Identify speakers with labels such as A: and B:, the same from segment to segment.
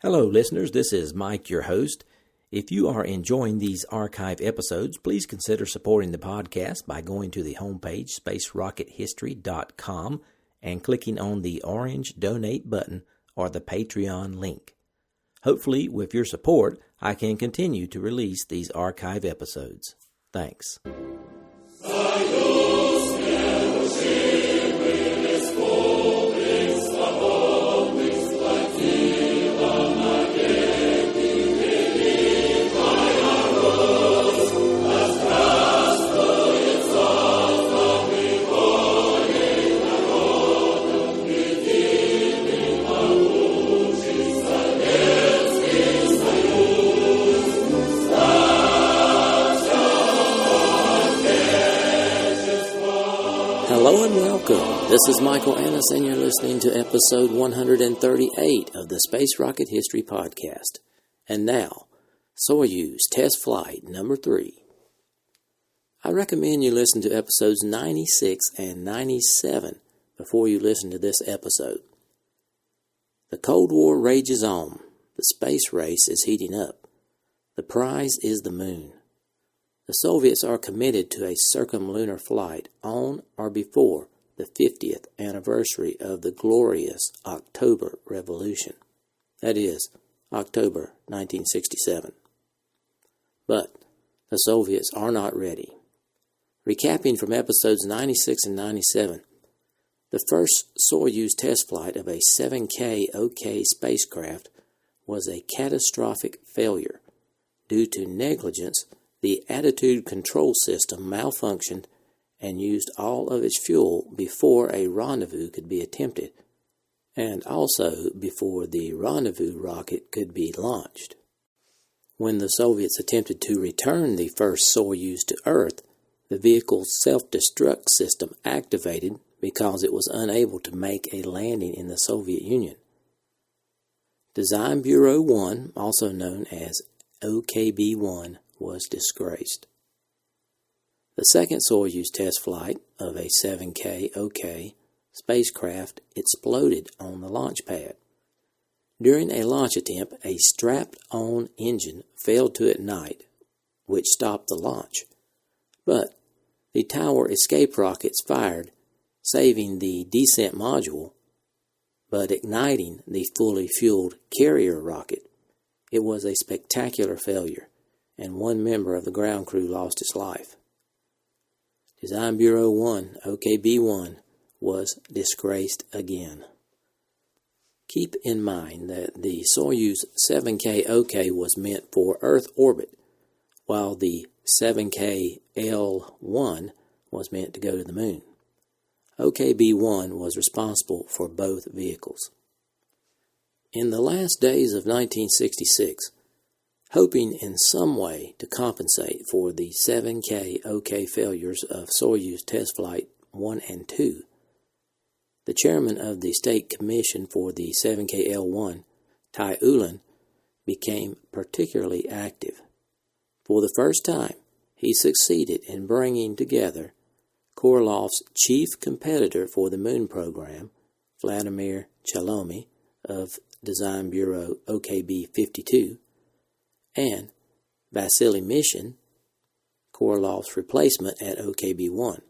A: Hello, listeners. This is Mike, your host. If you are enjoying these archive episodes, please consider supporting the podcast by going to the homepage, spacerockethistory.com, and clicking on the orange donate button or the Patreon link. Hopefully, with your support, I can continue to release these archive episodes. Thanks. Hello and welcome. This is Michael Annis, and you're listening to episode 138 of the Space Rocket History Podcast. And now, Soyuz Test Flight number 3. I recommend you listen to episodes 96 and 97 before you listen to this episode. The Cold War rages on. The space race is heating up. The prize is the moon. The Soviets are committed to a circumlunar flight on or before the 50th anniversary of the glorious October Revolution. That is, October 1967. But the Soviets are not ready. Recapping from episodes 96 and 97, the first Soyuz test flight of a 7K OK spacecraft was a catastrophic failure. Due to negligence, the attitude control system malfunctioned and used all of its fuel before a rendezvous could be attempted, and also before the rendezvous rocket could be launched. When the Soviets attempted to return the first Soyuz to Earth, the vehicle's self-destruct system activated because it was unable to make a landing in the Soviet Union. Design Bureau 1, also known as OKB-1, was disgraced. The second Soyuz test flight of a 7K OK spacecraft exploded on the launch pad. During a launch attempt, a strapped-on engine failed to ignite, which stopped the launch. But the tower escape rockets fired, saving the descent module, but igniting the fully fueled carrier rocket. It was a spectacular failure, and one member of the ground crew lost his life. Design Bureau 1, OKB-1, was disgraced again. Keep in mind that the Soyuz 7K OK was meant for Earth orbit, while the 7K L1 was meant to go to the moon. OKB-1 was responsible for both vehicles. In the last days of 1966, hoping in some way to compensate for the 7K OK failures of Soyuz Test Flight 1 and 2, the chairman of the State Commission for the 7K L1, Tai Ulan, became particularly active. For the first time, he succeeded in bringing together Korolov's chief competitor for the moon program, Vladimir Chalomy of Design Bureau OKB-52, and Designer Mishin, Korolov's replacement at OKB-1.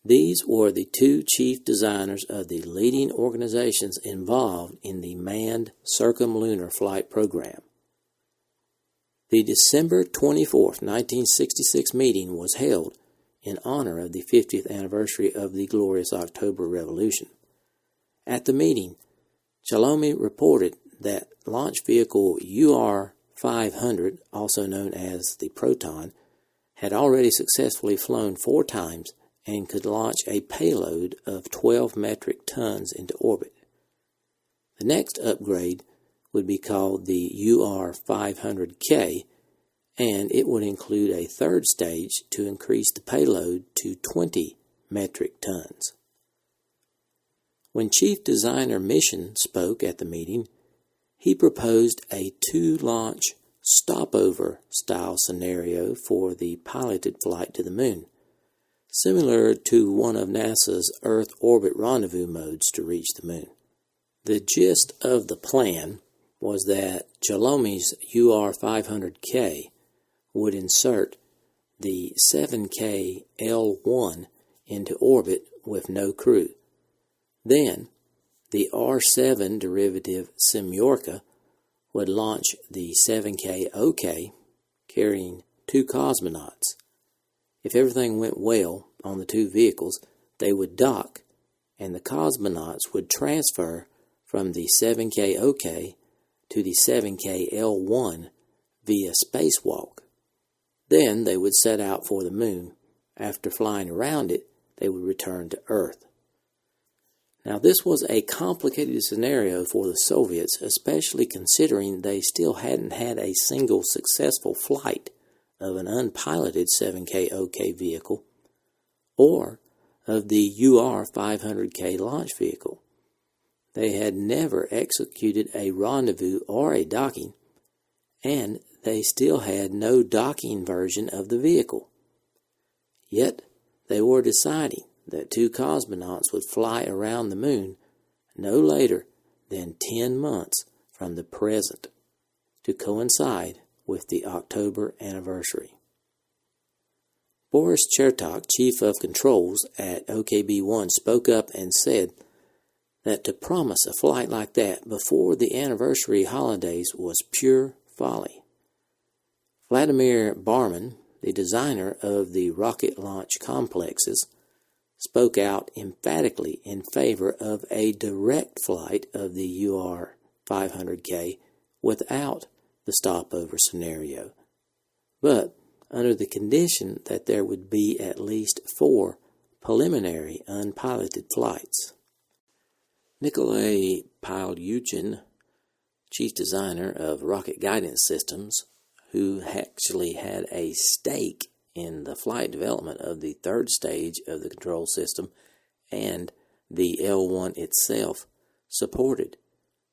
A: These were the two chief designers of the leading organizations involved in the manned circumlunar flight program. The December 24, 1966 meeting was held in honor of the 50th anniversary of the glorious October Revolution. At the meeting, Chalomy reported that launch vehicle UR-500, also known as the Proton, had already successfully flown 4 times and could launch a payload of 12 metric tons into orbit. The next upgrade would be called the UR-500K, and it would include a third stage to increase the payload to 20 metric tons. When Chief Designer Mishin spoke at the meeting, he proposed a 2-launch stopover style scenario for the piloted flight to the moon, similar to one of NASA's Earth orbit rendezvous modes to reach the moon. The gist of the plan was that Chalomey's UR-500K would insert the 7K L1 into orbit with no crew. Then, the R7 derivative Semyorka would launch the 7K OK, carrying 2 cosmonauts. If everything went well on the 2 vehicles, they would dock, and the cosmonauts would transfer from the 7K OK to the 7K L1 via spacewalk. Then they would set out for the moon. After flying around it, they would return to Earth. Now, this was a complicated scenario for the Soviets, especially considering they still hadn't had a single successful flight of an unpiloted 7K OK vehicle or of the UR-500K launch vehicle. They had never executed a rendezvous or a docking, and they still had no docking version of the vehicle. Yet, they were deciding that 2 cosmonauts would fly around the moon no later than 10 months from the present, to coincide with the October anniversary. Boris Chertok, Chief of Controls at OKB-1, spoke up and said that to promise a flight like that before the anniversary holidays was pure folly. Vladimir Barman, the designer of the rocket launch complexes, spoke out emphatically in favor of a direct flight of the UR-500K without the stopover scenario, but under the condition that there would be at least 4 preliminary unpiloted flights. Nikolai Palyuchin, chief designer of rocket guidance systems, who actually had a stake in the flight development of the 3rd stage of the control system and the L1 itself, supported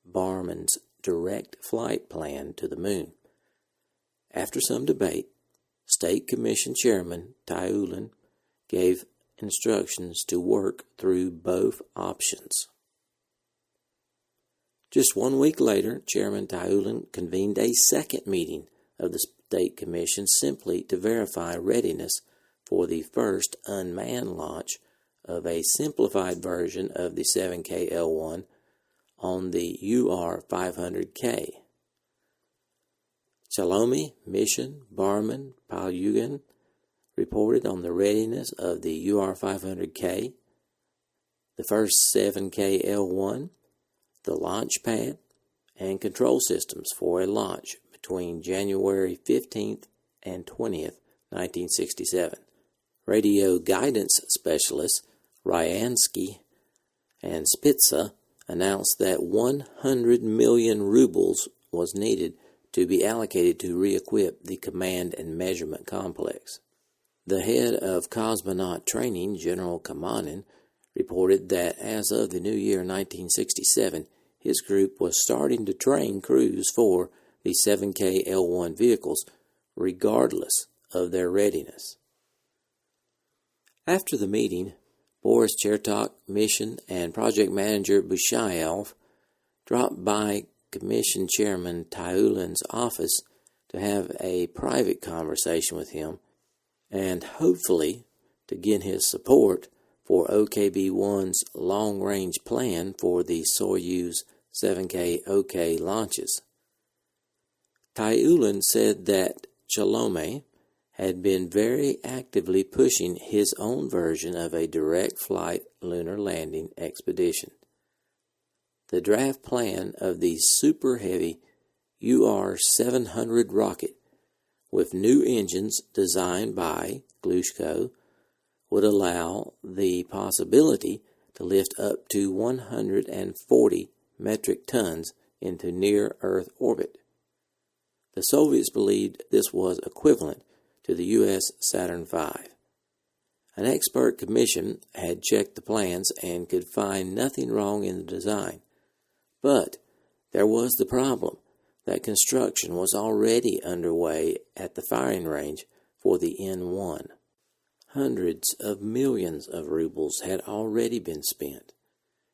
A: Barman's direct flight plan to the moon. After some debate, State Commission Chairman Tyulen gave instructions to work through both options. Just 1 week later, Chairman Tyulen convened a second meeting of the State Commission simply to verify readiness for the first unmanned launch of a simplified version of the 7K L1 on the UR-500K. Chalomey, Mishin, Barman, Palyuchin reported on the readiness of the UR-500K, the first 7K L1, the launch pad, and control systems for a launch between January 15th and 20th, 1967. Radio guidance specialists Ryansky and Spitza announced that 100 million rubles was needed to be allocated to re-equip the command and measurement complex. The head of cosmonaut training, General Kamanin, reported that as of the new year 1967, his group was starting to train crews for the 7K L1 vehicles, regardless of their readiness. After the meeting, Boris Chertok, Mishin, and project manager Bushayev dropped by Commission Chairman Tyulen's office to have a private conversation with him and hopefully to get his support for OKB-1's long-range plan for the Soyuz 7K OK launches. Tyulen said that Chalomey had been very actively pushing his own version of a direct flight lunar landing expedition. The draft plan of the super heavy UR-700 rocket with new engines designed by Glushko would allow the possibility to lift up to 140 metric tons into near-Earth orbit. The Soviets believed this was equivalent to the U.S. Saturn V. An expert commission had checked the plans and could find nothing wrong in the design. But there was the problem that construction was already underway at the firing range for the N1. Hundreds of millions of rubles had already been spent,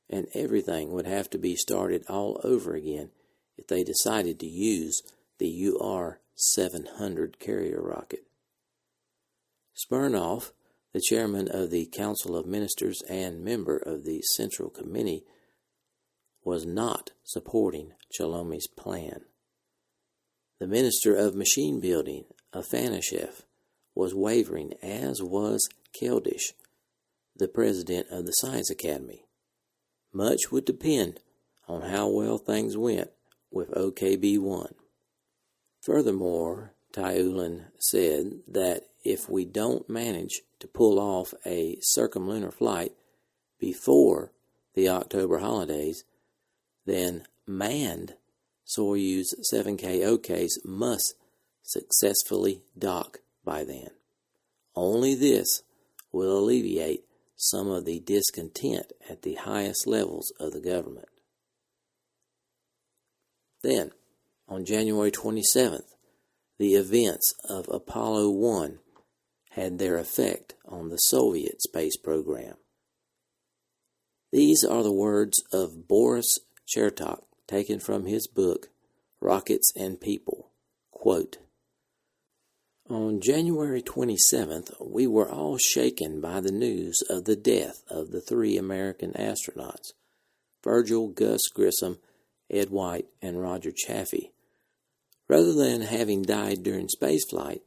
A: and everything would have to be started all over again if they decided to use the UR-700 carrier rocket. Smirnov, the chairman of the Council of Ministers and member of the Central Committee, was not supporting Chalomy's plan. The Minister of Machine Building, Afanasyev, was wavering, as was Keldysh, the president of the Science Academy. Much would depend on how well things went with OKB-1. Furthermore, Tyulen said that if we don't manage to pull off a circumlunar flight before the October holidays, then manned Soyuz 7K-OKs must successfully dock by then. Only this will alleviate some of the discontent at the highest levels of the government. Then, on January 27th, the events of Apollo 1 had their effect on the Soviet space program. These are the words of Boris Chertok, taken from his book, Rockets and People. Quote, "On January 27th, we were all shaken by the news of the death of the 3 American astronauts, Virgil Gus Grissom, Ed White, and Roger Chaffee. Rather than having died during spaceflight,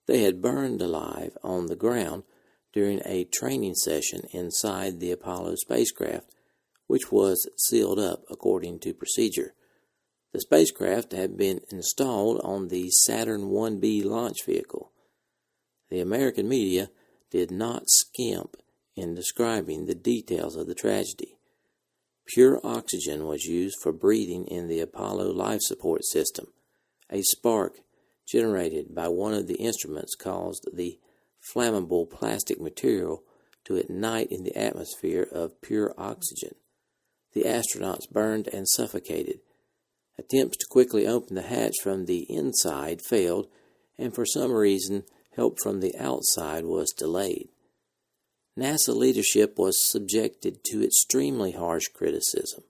A: they had burned alive on the ground during a training session inside the Apollo spacecraft, which was sealed up according to procedure. The spacecraft had been installed on the Saturn 1B launch vehicle. The American media did not skimp in describing the details of the tragedy. Pure oxygen was used for breathing in the Apollo life support system. A spark generated by one of the instruments caused the flammable plastic material to ignite in the atmosphere of pure oxygen. The astronauts burned and suffocated. Attempts to quickly open the hatch from the inside failed, and for some reason, help from the outside was delayed. NASA leadership was subjected to extremely harsh criticism.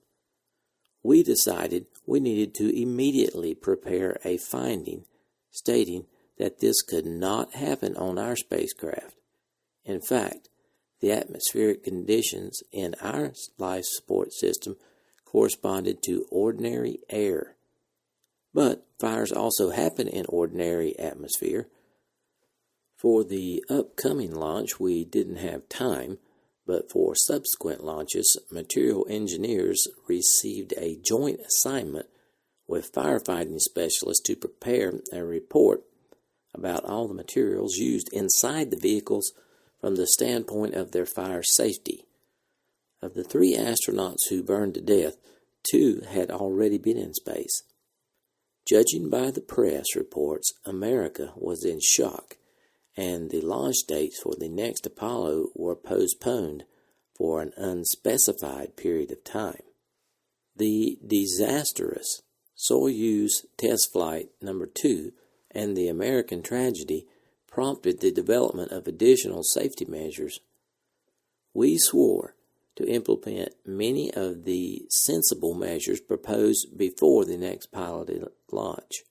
A: We decided we needed to immediately prepare a finding stating that this could not happen on our spacecraft. In fact, the atmospheric conditions in our life support system corresponded to ordinary air. But fires also happen in ordinary atmosphere. For the upcoming launch, we didn't have time, but for subsequent launches, material engineers received a joint assignment with firefighting specialists to prepare a report about all the materials used inside the vehicles from the standpoint of their fire safety. Of the 3 astronauts who burned to death, 2 had already been in space. Judging by the press reports, America was in shock, and the launch dates for the next Apollo were postponed for an unspecified period of time. The disastrous Soyuz test flight number 2 and the American tragedy prompted the development of additional safety measures. We swore to implement many of the sensible measures proposed before the next piloted launch.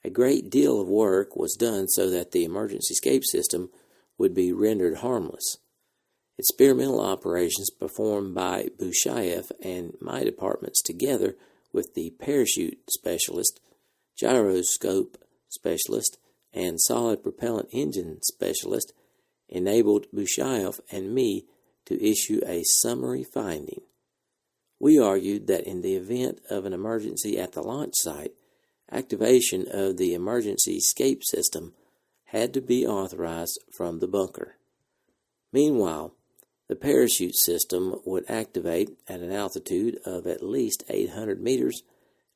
A: A great deal of work was done so that the emergency escape system would be rendered harmless. Experimental operations performed by Bushayev and my departments together with the parachute specialist, gyroscope specialist, and solid propellant engine specialist enabled Bushayev and me to issue a summary finding. We argued that in the event of an emergency at the launch site, activation of the emergency escape system had to be authorized from the bunker. Meanwhile, the parachute system would activate at an altitude of at least 800 meters,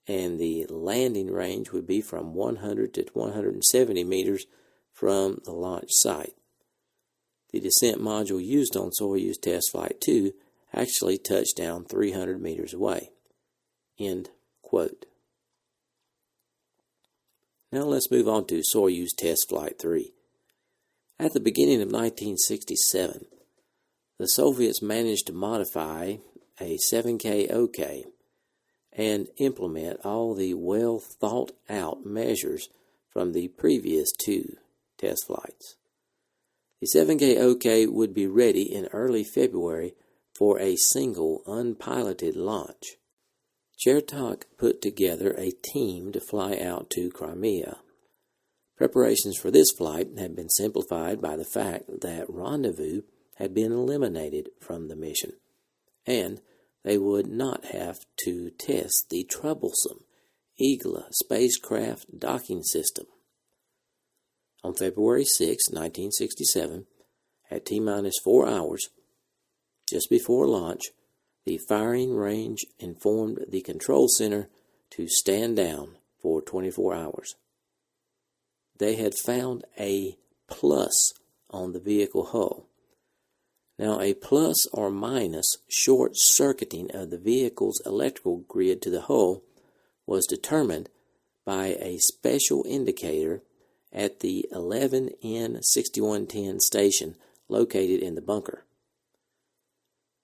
A: and the landing range would be from 100 to 170 meters from the launch site. The descent module used on Soyuz Test Flight 2 actually touched down 300 meters away. End quote. Now let's move on to Soyuz Test Flight 3. At the beginning of 1967, the Soviets managed to modify a 7K OK and implement all the well thought out measures from the previous 2 test flights. The 7K OK would be ready in early February for a single unpiloted launch. Chertok put together a team to fly out to Crimea. Preparations for this flight had been simplified by the fact that rendezvous had been eliminated from the mission, and they would not have to test the troublesome Igla spacecraft docking system. On February 6, 1967, at T-minus 4 hours, just before launch, the firing range informed the control center to stand down for 24 hours. They had found a plus on the vehicle hull. Now, a plus or minus short-circuiting of the vehicle's electrical grid to the hull was determined by a special indicator at the 11N6110 station located in the bunker.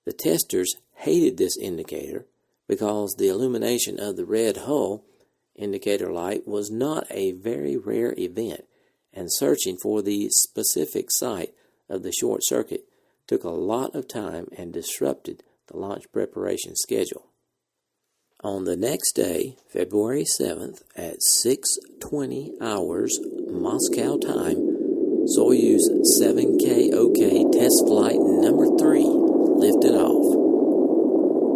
A: The testers hated this indicator because the illumination of the red hull indicator light was not a very rare event, and searching for the specific site of the short circuit took a lot of time and disrupted the launch preparation schedule. On the next day, February 7th, at 6:20 hours Moscow time, Soyuz 7K OK test flight number 3 lifted off.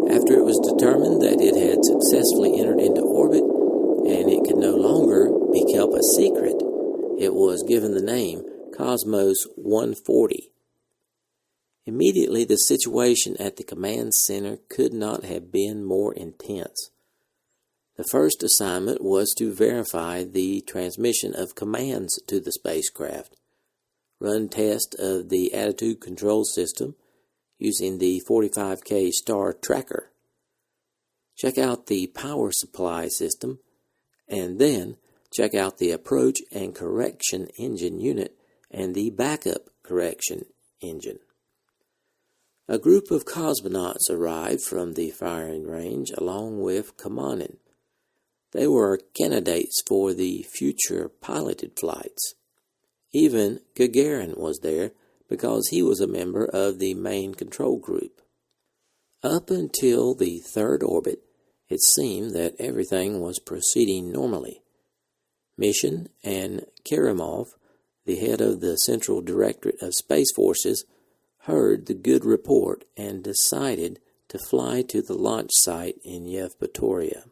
A: After it was determined that it had successfully entered into orbit and it could no longer be kept a secret, it was given the name Cosmos 140. Immediately, the situation at the command center could not have been more intense. The first assignment was to verify the transmission of commands to the spacecraft, run tests of the attitude control system using the 45K star tracker, check out the power supply system, and then check out the approach and correction engine unit and the backup correction engine. A group of cosmonauts arrived from the firing range along with Kamanin. They were candidates for the future piloted flights. Even Gagarin was there because he was a member of the main control group. Up until the 3rd orbit, it seemed that everything was proceeding normally. Mishin and Kerimov, the head of the Central Directorate of Space Forces, heard the good report and decided to fly to the launch site in Yevpatoria.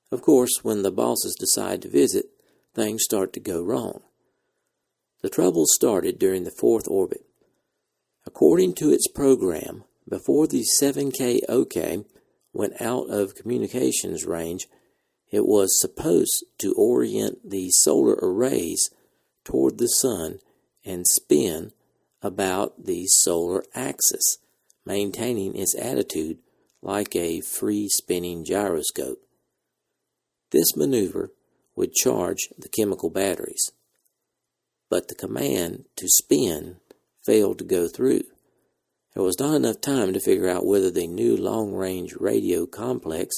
A: Of course, when the bosses decide to visit, things start to go wrong. The trouble started during the 4th orbit. According to its program, before the 7K OK went out of communications range, it was supposed to orient the solar arrays toward the sun and spin about the solar axis, maintaining its attitude like a free-spinning gyroscope. This maneuver would charge the chemical batteries, but the command to spin failed to go through. There was not enough time to figure out whether the new long-range radio complex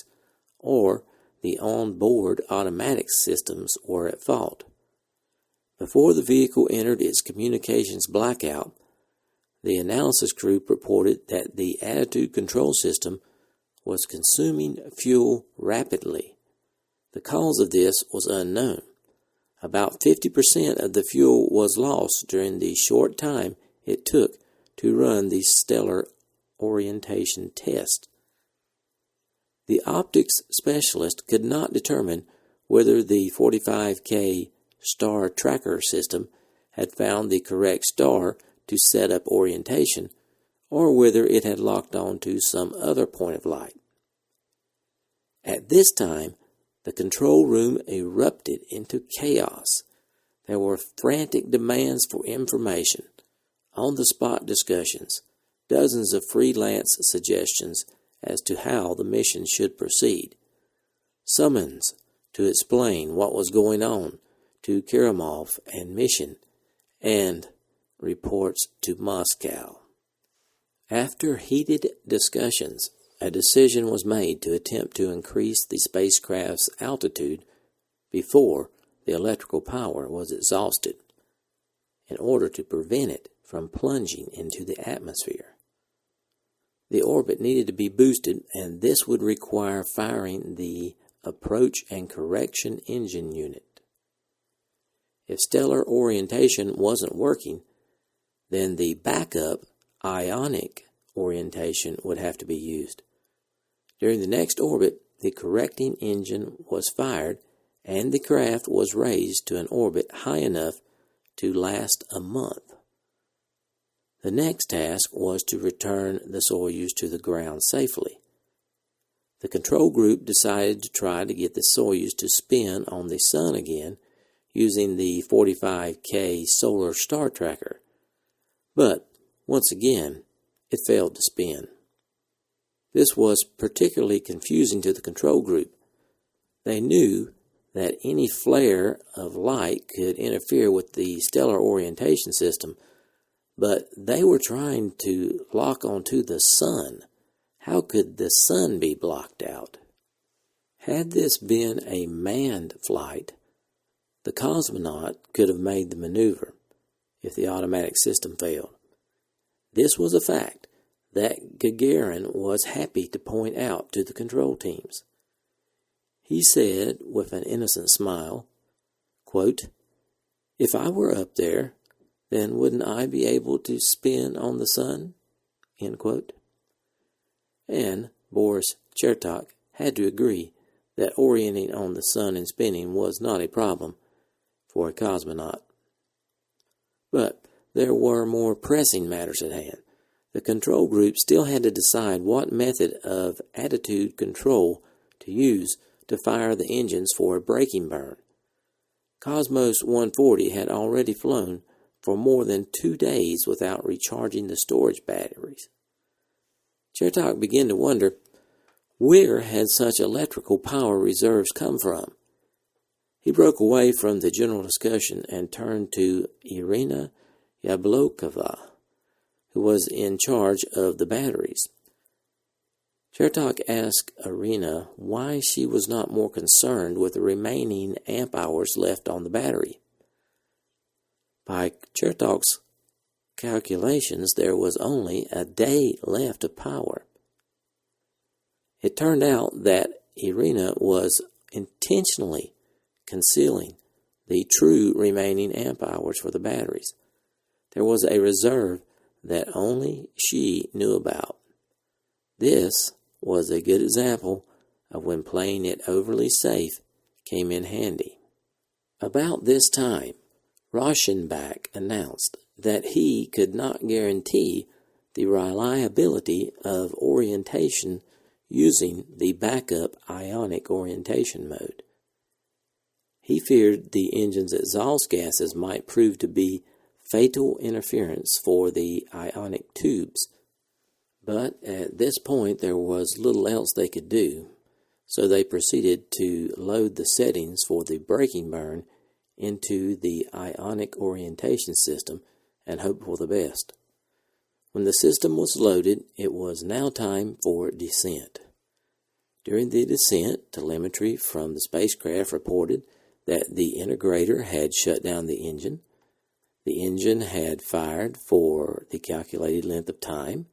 A: or the on-board automatic systems were at fault. Before the vehicle entered its communications blackout, the analysis group reported that the attitude control system was consuming fuel rapidly. The cause of this was unknown. About 50% of the fuel was lost during the short time it took to run the stellar orientation test. The optics specialist could not determine whether the 45K star tracker system had found the correct star to set up orientation, or whether it had locked on to some other point of light. At this time, the control room erupted into chaos. There were frantic demands for information, on-the-spot discussions, dozens of freelance suggestions as to how the mission should proceed, summons to explain what was going on to Kerimov and Mishin, and reports to Moscow. After heated discussions, a decision was made to attempt to increase the spacecraft's altitude before the electrical power was exhausted, in order to prevent it from plunging into the atmosphere. The orbit needed to be boosted, and this would require firing the approach and correction engine unit. If stellar orientation wasn't working, then the backup ionic orientation would have to be used. During the next orbit, the correcting engine was fired, and the craft was raised to an orbit high enough to last a month. The next task was to return the Soyuz to the ground safely. The control group decided to try to get the Soyuz to spin on the Sun again using the 45K solar star tracker, but once again it failed to spin. This was particularly confusing to the control group. They knew that any flare of light could interfere with the stellar orientation system, but they were trying to lock onto the Sun. How could the Sun be blocked out? Had this been a manned flight, the cosmonaut could have made the maneuver if the automatic system failed. This was a fact that Gagarin was happy to point out to the control teams. He said with an innocent smile, quote, "If I were up there, then wouldn't I be able to spin on the Sun?" End quote. And Boris Chertok had to agree that orienting on the Sun and spinning was not a problem for a cosmonaut. But there were more pressing matters at hand. The control group still had to decide what method of attitude control to use to fire the engines for a braking burn. Cosmos 140 had already flown for more than 2 days without recharging the storage batteries. Chertok began to wonder, where had such electrical power reserves come from? He broke away from the general discussion and turned to Irina Yablokova, who was in charge of the batteries. Chertok asked Irina why she was not more concerned with the remaining amp hours left on the battery. By Chertok's calculations, there was only a day left of power. It turned out that Irina was intentionally concealing the true remaining amp hours for the batteries. There was a reserve that only she knew about. This was a good example of when playing it overly safe came in handy. About this time, Rauschenbach announced that he could not guarantee the reliability of orientation using the backup ionic orientation mode. He feared the engine's exhaust gases might prove to be fatal interference for the ionic tubes, but at this point there was little else they could do, so they proceeded to load the settings for the braking burn into the ionic orientation system and hope for the best. When the system was loaded, it was now time for descent. During the descent, telemetry from the spacecraft reported that the integrator had shut down the engine. The engine had fired for the calculated length of time.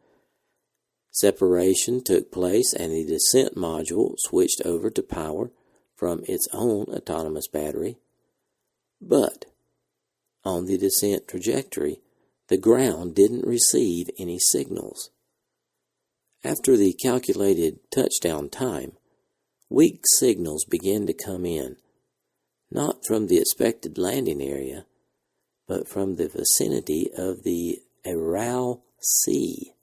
A: Separation took place and the descent module switched over to power from its own autonomous battery. But on the descent trajectory, the ground didn't receive any signals. After the calculated touchdown time, weak signals began to come in, not from the expected landing area, but from the vicinity of the Aral Sea.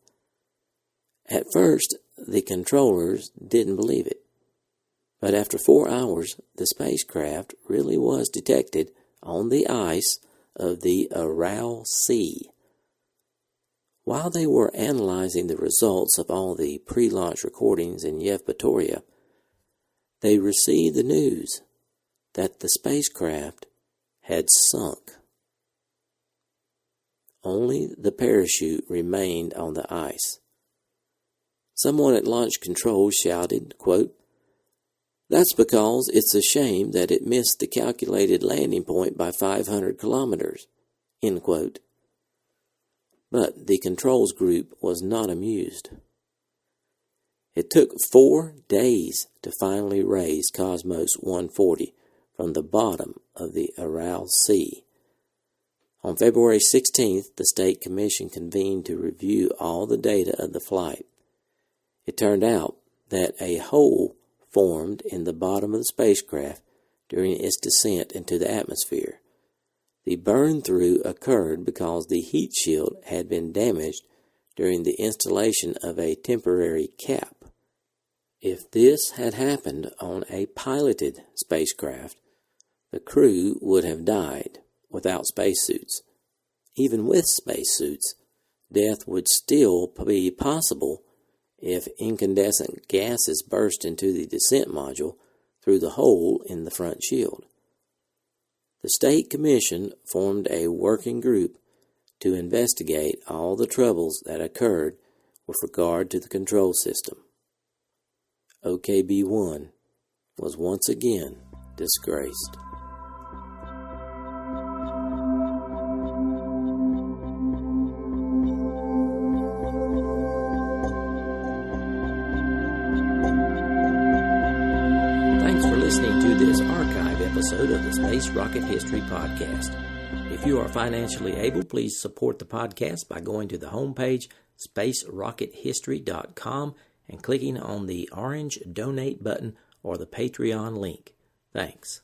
A: At first, the controllers didn't believe it, but after 4 hours, the spacecraft really was detected on the ice of the Aral Sea. While they were analyzing the results of all the pre-launch recordings in Yevpatoria, they received the news that the spacecraft had sunk. Only the parachute remained on the ice. Someone at launch control shouted, quote, "That's because it's a shame that it missed the calculated landing point by 500 kilometers," end quote. But the controls group was not amused. It took 4 days to finally raise Cosmos 140 from the bottom of the Aral Sea. On February 16th, the State Commission convened to review all the data of the flight. It turned out that a hole formed in the bottom of the spacecraft during its descent into the atmosphere. The burn-through occurred because the heat shield had been damaged during the installation of a temporary cap. If this had happened on a piloted spacecraft, the crew would have died without spacesuits. Even with spacesuits, death would still be possible if incandescent gases burst into the descent module through the hole in the front shield. The State Commission formed a working group to investigate all the troubles that occurred with regard to the control system. OKB-1 was once again disgraced. Thanks for listening to this archive episode of the Space Rocket History Podcast. If you are financially able, please support the podcast by going to the homepage, spacerockethistory.com, and clicking on the orange Donate button or the Patreon link. Thanks.